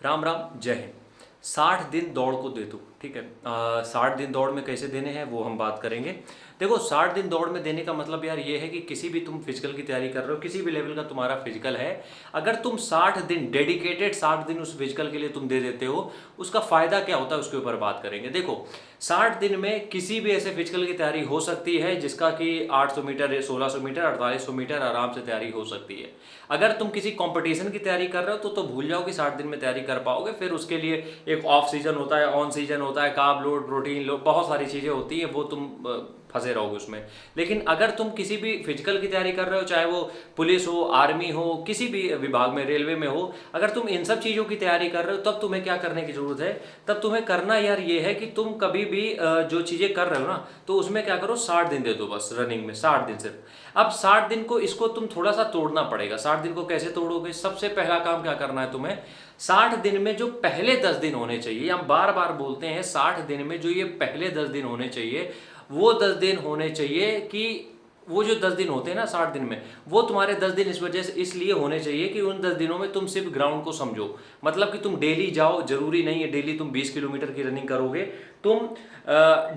राम राम, जय हिंद। 60 दिन दौड़ को दे दो, ठीक है। 60 दिन दौड़ में कैसे देने हैं वो हम बात करेंगे। देखो, 60 दिन दौड़ में देने का मतलब यार ये है कि किसी भी तुम फिजिकल की तैयारी कर रहे हो, किसी भी लेवल का तुम्हारा फिजिकल है, अगर तुम 60 दिन डेडिकेटेड 60 दिन उस फिजिकल के लिए तुम दे देते हो, उसका फायदा क्या होता है उसके ऊपर बात करेंगे। देखो, 60 दिन में किसी भी ऐसे फिजिकल की तैयारी हो सकती है जिसका कि 800 मीटर, 1600 मीटर, 4800 मीटर आराम से तैयारी हो सकती है। अगर तुम किसी कंपटीशन की तैयारी कर रहे हो तो भूल जाओ कि 60 दिन में तैयारी कर पाओगे। फिर उसके लिए एक ऑफ सीजन होता है, ऑन सीजन होता है, कार्ब लोड, प्रोटीन लोड, बहुत सारी चीज़ें होती हैं, वो तुम फंसे रहोगे उसमें। लेकिन अगर तुम किसी भी फिजिकल की तैयारी कर रहे हो, चाहे वो पुलिस हो, आर्मी हो, किसी भी विभाग में, रेलवे में हो, अगर तुम इन सब चीज़ों की तैयारी कर रहे हो तब तुम्हें क्या करने की ज़रूरत है। तब तुम्हें करना यार ये है कि तुम कभी भी जो चीज़ें कर रहे हो ना, तो उसमें क्या करो, 60 दिन दे दो बस रनिंग में, 60 दिन सिर्फ। अब 60 दिन को इसको तुम थोड़ा सा तोड़ना पड़ेगा। 60 दिन को कैसे तोड़ोगे? सबसे पहला काम क्या करना है तुम्हें, 60 दिन में जो पहले 10 दिन होने चाहिए, हम बार बार बोलते हैं 60 दिन में जो ये पहले 10 दिन होने चाहिए, वो 10 दिन होने चाहिए कि वो जो 10 दिन होते हैं ना 60 दिन में, वो तुम्हारे 10 दिन इस वजह से इसलिए होने चाहिए कि उन 10 दिनों में तुम सिर्फ ग्राउंड को समझो। मतलब कि तुम डेली जाओ, जरूरी नहीं है डेली तुम 20 किलोमीटर की रनिंग करोगे, तुम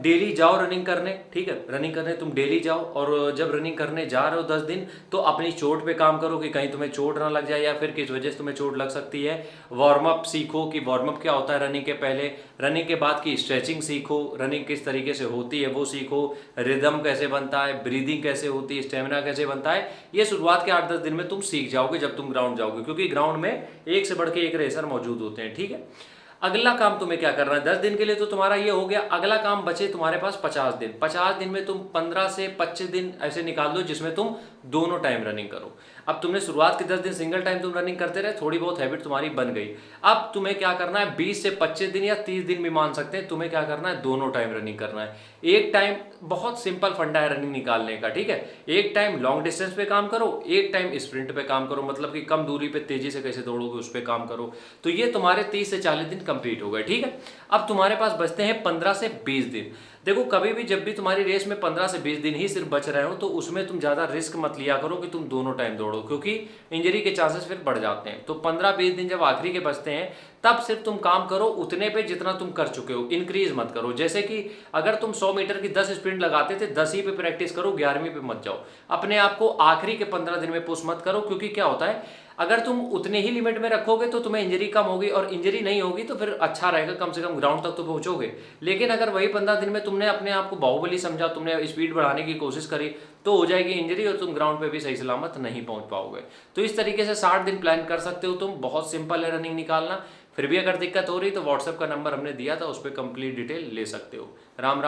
डेली जाओ रनिंग करने, ठीक है। रनिंग करने तुम डेली जाओ, और जब रनिंग करने जा रहे हो 10 दिन, तो अपनी चोट पे काम करो कि कहीं तुम्हें चोट ना लग जाए, या फिर किस वजह से तुम्हें चोट लग सकती है। वार्म अप सीखो कि वार्म अप क्या होता है रनिंग के पहले, रनिंग के बाद की स्ट्रेचिंग सीखो, रनिंग किस तरीके से होती है वो सीखो, रिदम कैसे बनता है, ब्रीदिंग कैसे होती है, स्टेमिना कैसे बनता है। ये शुरुआत के 8-10 दिन में तुम सीख जाओगे जब तुम ग्राउंड जाओगे, क्योंकि ग्राउंड में एक से बढ़ के एक रेसर मौजूद होते हैं, ठीक है। अगला काम तुम्हें क्या करना है, 10 दिन के लिए तो तुम्हारा ये हो गया। अगला काम बचे तुम्हारे पास 50 दिन। 50 दिन में तुम 15 से 25 दिन ऐसे निकाल दो जिसमें तुम दोनों टाइम रनिंग करो। अब तुमने शुरुआत के 10 दिन सिंगल टाइम तुम रनिंग करते रहे, थोड़ी बहुत हैबिट तुम्हारी बन गई। अब तुम्हें क्या करना है, 20 से 25 दिन या 30 दिन भी मान सकते हैं, तुम्हें क्या करना है, दोनों टाइम रनिंग करना है। एक टाइम, बहुत सिंपल फंडा है रनिंग निकालने का, ठीक है। एक टाइम लॉन्ग डिस्टेंस पे काम करो, एक टाइम स्प्रिंट पे काम करो, मतलब कि कम दूरी पे तेजी से कैसे दौड़ोगे उस पर काम करो। तो ये तुम्हारे 30 से 40 दिन कंप्लीट हो गए, ठीक है। अब तुम्हारे पास बचते हैं 15 से 20 दिन। देखो, कभी भी जब भी तुम्हारी रेस में 15 से 20 दिन ही सिर्फ बच रहे हो, तो उसमें तुम ज़्यादा रिस्क मत लिया करो कि तुम दोनों टाइम दौड़ो, क्योंकि इंजरी के चांसेस फिर बढ़ जाते हैं। तो 15-20 दिन जब आखिरी के बचते हैं, तब सिर्फ तुम काम करो उतने पे जितना तुम कर चुके हो, इंक्रीज मत करो। जैसे कि अगर तुम 100 मीटर की 10 स्प्रिंट लगाते थे, 10 ही पे प्रैक्टिस करो, 11वीं पे मत जाओ। अपने आप को आखिरी के 15 दिन में पुश मत करो, क्योंकि क्या होता है, अगर तुम उतने ही लिमिट में रखोगे तो तुम्हें इंजरी कम होगी, और इंजरी नहीं होगी तो फिर अच्छा रहेगा, कम से कम ग्राउंड तक तो पहुंचोगे। लेकिन अगर वही 15 दिन में तुमने अपने आप को बाहुबली समझा, तुमने स्पीड बढ़ाने की कोशिश करी, तो हो जाएगी इंजरी और तुम ग्राउंड पे भी सही सलामत नहीं पहुंच पाओगे। तो इस तरीके से 60 दिन प्लान कर सकते हो तुम, बहुत सिंपल है रनिंग निकालना। फिर भी अगर दिक्कत हो रही तो व्हाट्सएप का नंबर हमने दिया था, उस पर कंप्लीट डिटेल ले सकते हो। राम राम।